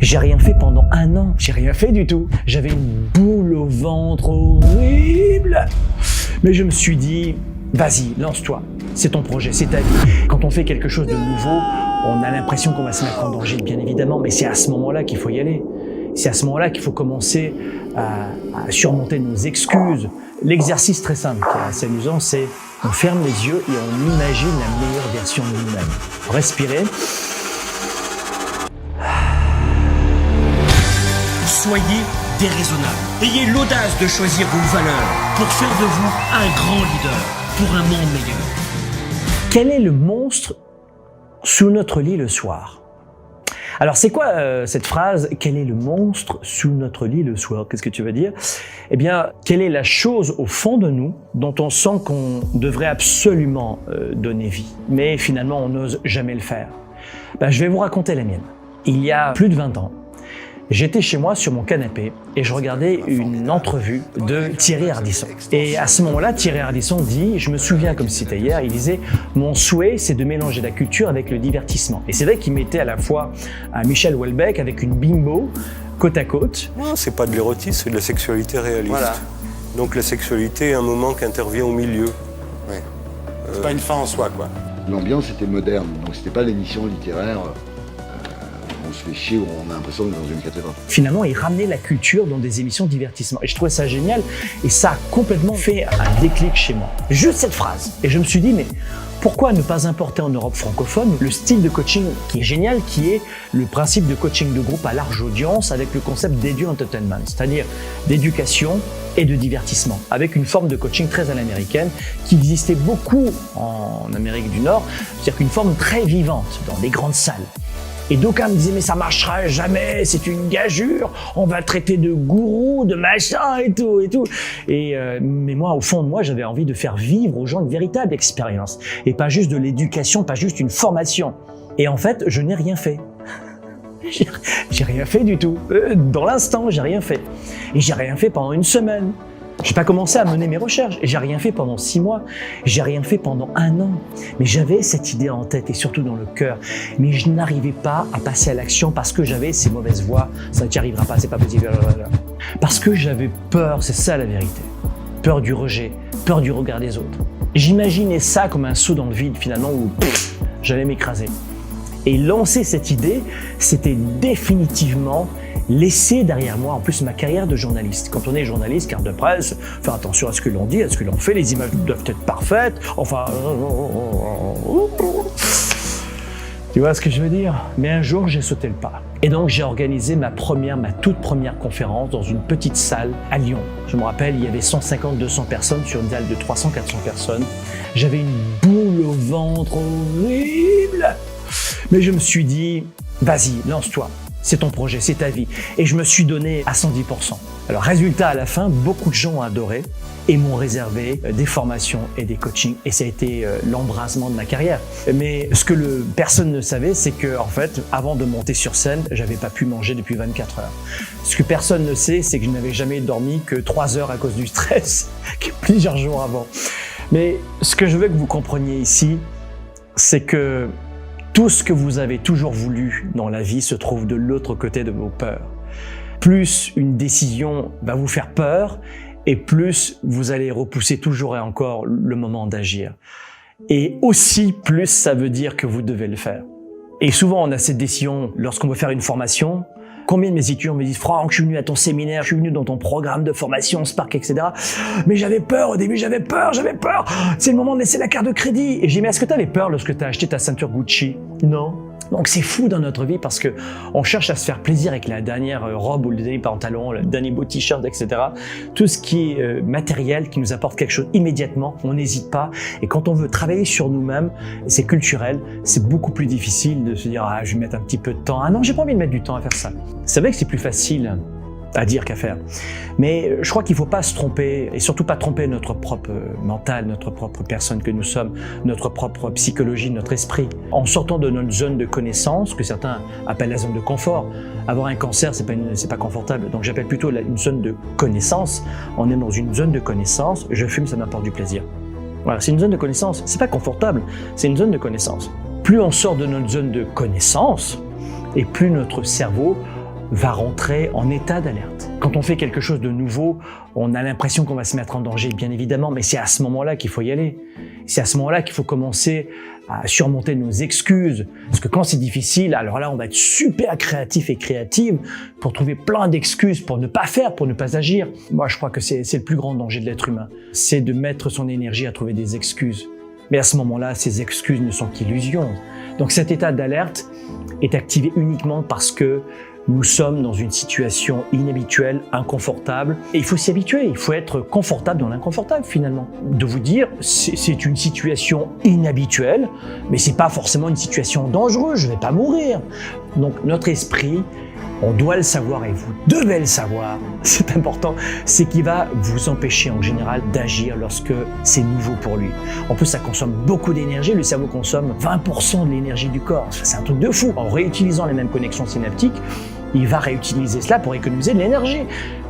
J'ai rien fait pendant 1 an. J'ai rien fait du tout. J'avais une boule au ventre horrible. Mais je me suis dit, vas-y, lance-toi. C'est ton projet, c'est ta vie. Quand on fait quelque chose de nouveau, on a l'impression qu'on va se mettre en danger, bien évidemment, mais c'est à ce moment-là qu'il faut y aller. C'est à ce moment-là qu'il faut commencer à surmonter nos excuses. L'exercice très simple, qui est assez amusant, c'est on ferme les yeux et on imagine la meilleure version de nous-mêmes. Respirez. Soyez déraisonnable. Ayez l'audace de choisir vos valeurs pour faire de vous un grand leader pour un monde meilleur. Quel est le monstre sous notre lit le soir? Alors c'est quoi cette phrase « Quel est le monstre sous notre lit le soir ?» Qu'est-ce que tu veux dire? Eh bien, quelle est la chose au fond de nous dont on sent qu'on devrait absolument donner vie, mais finalement on n'ose jamais le faire? Je vais vous raconter la mienne. Il y a plus de 20 ans, j'étais chez moi sur mon canapé et je regardais une entrevue de Thierry Ardisson. Et à ce moment-là, Thierry Ardisson dit, je me souviens comme si c'était hier, il disait « Mon souhait, c'est de mélanger la culture avec le divertissement ». Et c'est vrai qu'il mettait à la fois un Michel Houellebecq avec une bimbo côte à côte. Non, c'est pas de l'érotisme, c'est de la sexualité réaliste. Voilà. Donc la sexualité est un moment qui intervient au milieu. Ouais. C'est pas une fin en soi, quoi. L'ambiance était moderne, donc c'était pas l'émission littéraire. On se fait chier, où on a l'impression d'être dans une cathédrale. Finalement, il ramenait la culture dans des émissions de divertissement. Et je trouvais ça génial. Et ça a complètement fait un déclic chez moi. Juste cette phrase. Et je me suis dit, mais pourquoi ne pas importer en Europe francophone le style de coaching qui est génial, qui est le principe de coaching de groupe à large audience avec le concept d'edu-entertainment, c'est-à-dire d'éducation et de divertissement, avec une forme de coaching très à l'américaine qui existait beaucoup en Amérique du Nord, c'est-à-dire qu'une forme très vivante dans des grandes salles. Et d'aucuns me disaient, mais ça marchera jamais, c'est une gageure, on va traiter de gourou, de machin et tout et tout. Mais moi, au fond de moi, j'avais envie de faire vivre aux gens une véritable expérience. Et pas juste de l'éducation, pas juste une formation. Et en fait, je n'ai rien fait. J'ai rien fait du tout. Dans l'instant, j'ai rien fait. Et j'ai rien fait pendant 1 semaine. J'ai pas commencé à mener mes recherches. J'ai rien fait pendant 6 mois. J'ai rien fait pendant 1 an. Mais j'avais cette idée en tête et surtout dans le cœur. Mais je n'arrivais pas à passer à l'action parce que j'avais ces mauvaises voix. Ça ne t'y arrivera pas, c'est pas possible. Parce que j'avais peur, c'est ça la vérité. Peur du rejet, peur du regard des autres. J'imaginais ça comme un saut dans le vide finalement où j'allais m'écraser. Et lancer cette idée, c'était définitivement laisser derrière moi, en plus, ma carrière de journaliste. Quand on est journaliste, carte de presse, faire attention à ce que l'on dit, à ce que l'on fait, les images doivent être parfaites, enfin... Tu vois ce que je veux dire? Mais un jour, j'ai sauté le pas. Et donc, j'ai organisé ma toute première conférence dans une petite salle à Lyon. Je me rappelle, il y avait 150-200 personnes sur une salle de 300-400 personnes. J'avais une boule au ventre horrible. Mais je me suis dit, vas-y, lance-toi. C'est ton projet, c'est ta vie. Et je me suis donné à 110%. Alors, résultat, à la fin, beaucoup de gens ont adoré et m'ont réservé des formations et des coachings. Et ça a été l'embrasement de ma carrière. Mais ce que personne ne savait, c'est que, en fait, avant de monter sur scène, j'avais pas pu manger depuis 24 heures. Ce que personne ne sait, c'est que je n'avais jamais dormi que 3 heures à cause du stress, plusieurs jours avant. Mais ce que je veux que vous compreniez ici, c'est que tout ce que vous avez toujours voulu dans la vie se trouve de l'autre côté de vos peurs. Plus une décision va vous faire peur, et plus vous allez repousser toujours et encore le moment d'agir. Et aussi, plus ça veut dire que vous devez le faire. Et souvent, on a cette décision lorsqu'on veut faire une formation. Combien de mes étudiants me disent « Franck, je suis venu à ton séminaire, je suis venu dans ton programme de formation, Spark, etc. Mais j'avais peur au début, j'avais peur. C'est le moment de laisser la carte de crédit. » Et j'ai dit « Mais est-ce que tu avais peur lorsque tu as acheté ta ceinture Gucci ?» Non. Donc c'est fou dans notre vie parce que on cherche à se faire plaisir avec la dernière robe ou le dernier pantalon, le dernier beau t-shirt, etc. Tout ce qui est matériel, qui nous apporte quelque chose immédiatement, on n'hésite pas. Et quand on veut travailler sur nous-mêmes, c'est culturel, c'est beaucoup plus difficile de se dire « Ah, je vais mettre un petit peu de temps. Ah non, j'ai pas envie de mettre du temps à faire ça. » C'est vrai que c'est plus facile à dire qu'à faire. Mais je crois qu'il ne faut pas se tromper, et surtout pas tromper notre propre mental, notre propre personne que nous sommes, notre propre psychologie, notre esprit. En sortant de notre zone de connaissance, que certains appellent la zone de confort. Avoir un cancer, c'est pas confortable. Donc j'appelle plutôt une zone de connaissance. On est dans une zone de connaissance, je fume, ça m'apporte du plaisir. Voilà, c'est une zone de connaissance. C'est pas confortable, c'est une zone de connaissance. Plus on sort de notre zone de connaissance, et plus notre cerveau va rentrer en état d'alerte. Quand on fait quelque chose de nouveau, on a l'impression qu'on va se mettre en danger, bien évidemment, mais c'est à ce moment-là qu'il faut y aller. C'est à ce moment-là qu'il faut commencer à surmonter nos excuses. Parce que quand c'est difficile, alors là, on va être super créatif et créative pour trouver plein d'excuses pour ne pas faire, pour ne pas agir. Moi, je crois que c'est le plus grand danger de l'être humain. C'est de mettre son énergie à trouver des excuses. Mais à ce moment-là, ces excuses ne sont qu'illusions. Donc cet état d'alerte est activé uniquement parce que nous sommes dans une situation inhabituelle, inconfortable, et il faut s'y habituer, il faut être confortable dans l'inconfortable finalement. De vous dire, c'est une situation inhabituelle, mais c'est pas forcément une situation dangereuse, je vais pas mourir. Donc notre esprit, on doit le savoir et vous devez le savoir, c'est important, c'est qu'il va vous empêcher en général d'agir lorsque c'est nouveau pour lui. En plus, ça consomme beaucoup d'énergie, le cerveau consomme 20% de l'énergie du corps, c'est un truc de fou. En réutilisant les mêmes connexions synaptiques, il va réutiliser cela pour économiser de l'énergie.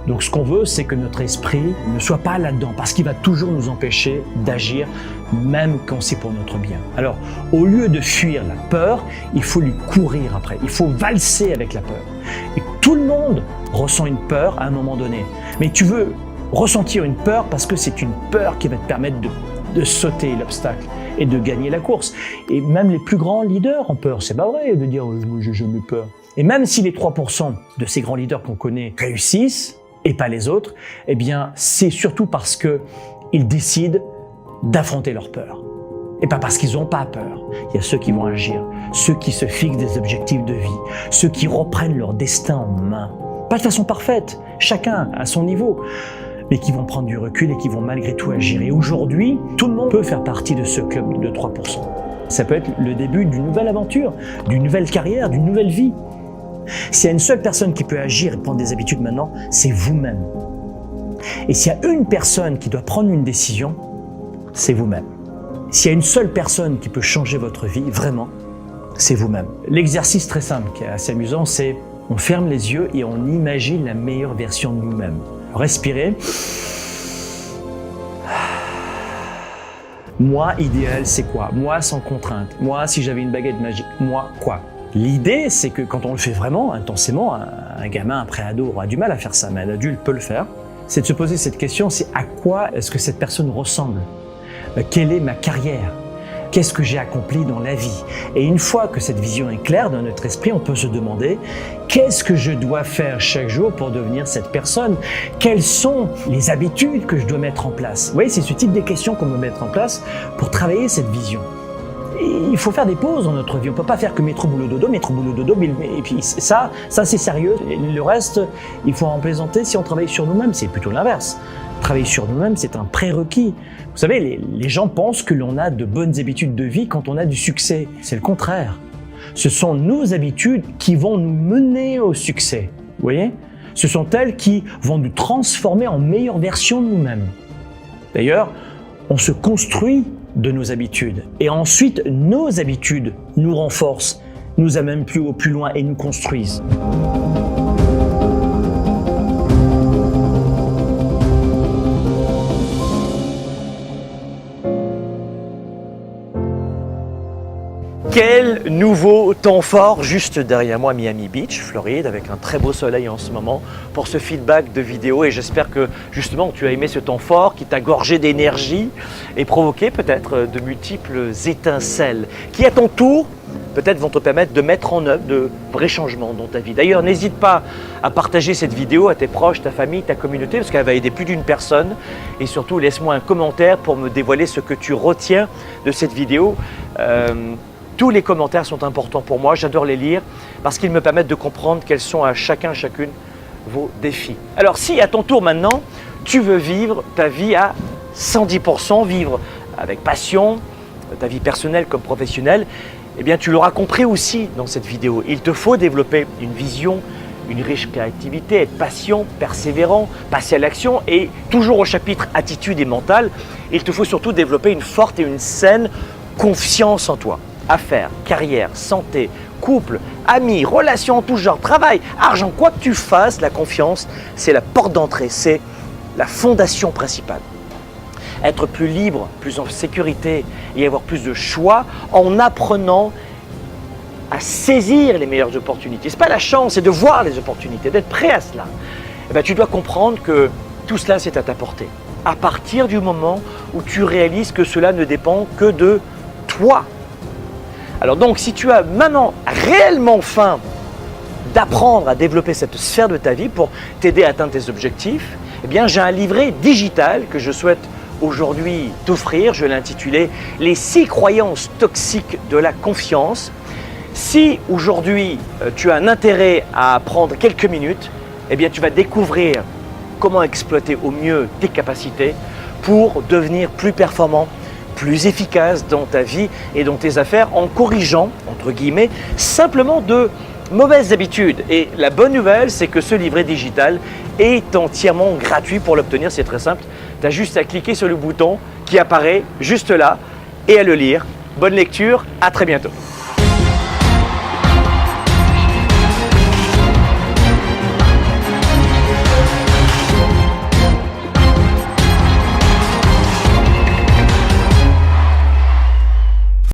Donc ce qu'on veut, c'est que notre esprit ne soit pas là-dedans, parce qu'il va toujours nous empêcher d'agir, même quand c'est pour notre bien. Alors, au lieu de fuir la peur, il faut lui courir après, il faut valser avec la peur. Et tout le monde ressent une peur à un moment donné. Mais tu veux ressentir une peur parce que c'est une peur qui va te permettre de sauter l'obstacle et de gagner la course. Et même les plus grands leaders ont peur, c'est pas vrai de dire « moi j'ai jamais peur ». Et même si les 3% de ces grands leaders qu'on connaît réussissent, et pas les autres, eh bien, c'est surtout parce qu'ils décident d'affronter leur peur. Et pas parce qu'ils n'ont pas peur. Il y a ceux qui vont agir, ceux qui se fixent des objectifs de vie, ceux qui reprennent leur destin en main. Pas de façon parfaite, chacun à son niveau, mais qui vont prendre du recul et qui vont malgré tout agir. Et aujourd'hui, tout le monde peut faire partie de ce club de 3%. Ça peut être le début d'une nouvelle aventure, d'une nouvelle carrière, d'une nouvelle vie. S'il y a une seule personne qui peut agir et prendre des habitudes maintenant, c'est vous-même. Et s'il y a une personne qui doit prendre une décision, c'est vous-même. S'il y a une seule personne qui peut changer votre vie, vraiment, c'est vous-même. L'exercice très simple, qui est assez amusant, c'est on ferme les yeux et on imagine la meilleure version de nous-mêmes. Respirez. Moi, idéal, c'est quoi? Moi, sans contrainte. Moi, si j'avais une baguette magique. Moi, quoi? L'idée, c'est que quand on le fait vraiment, intensément, un gamin, un pré-ado aura du mal à faire ça, mais un adulte peut le faire, c'est de se poser cette question, c'est à quoi est-ce que cette personne ressemble? Quelle est ma carrière? Qu'est-ce que j'ai accompli dans la vie? Et une fois que cette vision est claire dans notre esprit, on peut se demander qu'est-ce que je dois faire chaque jour pour devenir cette personne? Quelles sont les habitudes que je dois mettre en place? Vous voyez, c'est ce type de questions qu'on doit mettre en place pour travailler cette vision. Et il faut faire des pauses dans notre vie. On ne peut pas faire que métro boulot dodo, et puis ça c'est sérieux. Et le reste, il faut en plaisanter si on travaille sur nous-mêmes. C'est plutôt l'inverse. Travailler sur nous-mêmes, c'est un prérequis. Vous savez, les gens pensent que l'on a de bonnes habitudes de vie quand on a du succès. C'est le contraire. Ce sont nos habitudes qui vont nous mener au succès. Vous voyez? Ce sont elles qui vont nous transformer en meilleure version de nous-mêmes. D'ailleurs, on se construit de nos habitudes. Et ensuite, nos habitudes nous renforcent, nous amènent plus haut, plus loin et nous construisent. Quel nouveau temps fort juste derrière moi, Miami Beach, Floride, avec un très beau soleil en ce moment pour ce feedback de vidéo, et j'espère que justement tu as aimé ce temps fort qui t'a gorgé d'énergie et provoqué peut-être de multiples étincelles qui à ton tour peut-être vont te permettre de mettre en œuvre de vrais changements dans ta vie. D'ailleurs, n'hésite pas à partager cette vidéo à tes proches, ta famille, ta communauté, parce qu'elle va aider plus d'une personne. Et surtout, laisse-moi un commentaire pour me dévoiler ce que tu retiens de cette vidéo. Tous les commentaires sont importants pour moi, j'adore les lire parce qu'ils me permettent de comprendre quels sont à chacune vos défis. Alors si à ton tour maintenant, tu veux vivre ta vie à 110%, vivre avec passion, ta vie personnelle comme professionnelle, eh bien tu l'auras compris aussi dans cette vidéo. Il te faut développer une vision, une riche créativité, être patient, persévérant, passer à l'action et toujours au chapitre attitude et mental, il te faut surtout développer une forte et une saine confiance en toi. Affaires, carrière, santé, couple, amis, relations en tout genre, travail, argent, quoi que tu fasses, la confiance, c'est la porte d'entrée, c'est la fondation principale. Être plus libre, plus en sécurité et avoir plus de choix en apprenant à saisir les meilleures opportunités. Ce n'est pas la chance, c'est de voir les opportunités, d'être prêt à cela. Eh bien, tu dois comprendre que tout cela, c'est à ta portée. À partir du moment où tu réalises que cela ne dépend que de toi. Alors donc, si tu as maintenant réellement faim d'apprendre à développer cette sphère de ta vie pour t'aider à atteindre tes objectifs, eh bien, j'ai un livret digital que je souhaite aujourd'hui t'offrir. Je l'ai intitulé « Les 6 croyances toxiques de la confiance ». Si aujourd'hui tu as un intérêt à prendre quelques minutes, eh bien, tu vas découvrir comment exploiter au mieux tes capacités pour devenir plus performant, plus efficace dans ta vie et dans tes affaires en corrigeant, entre guillemets, simplement de mauvaises habitudes. Et la bonne nouvelle, c'est que ce livret digital est entièrement gratuit. Pour l'obtenir, c'est très simple. Tu as juste à cliquer sur le bouton qui apparaît juste là et à le lire. Bonne lecture, à très bientôt.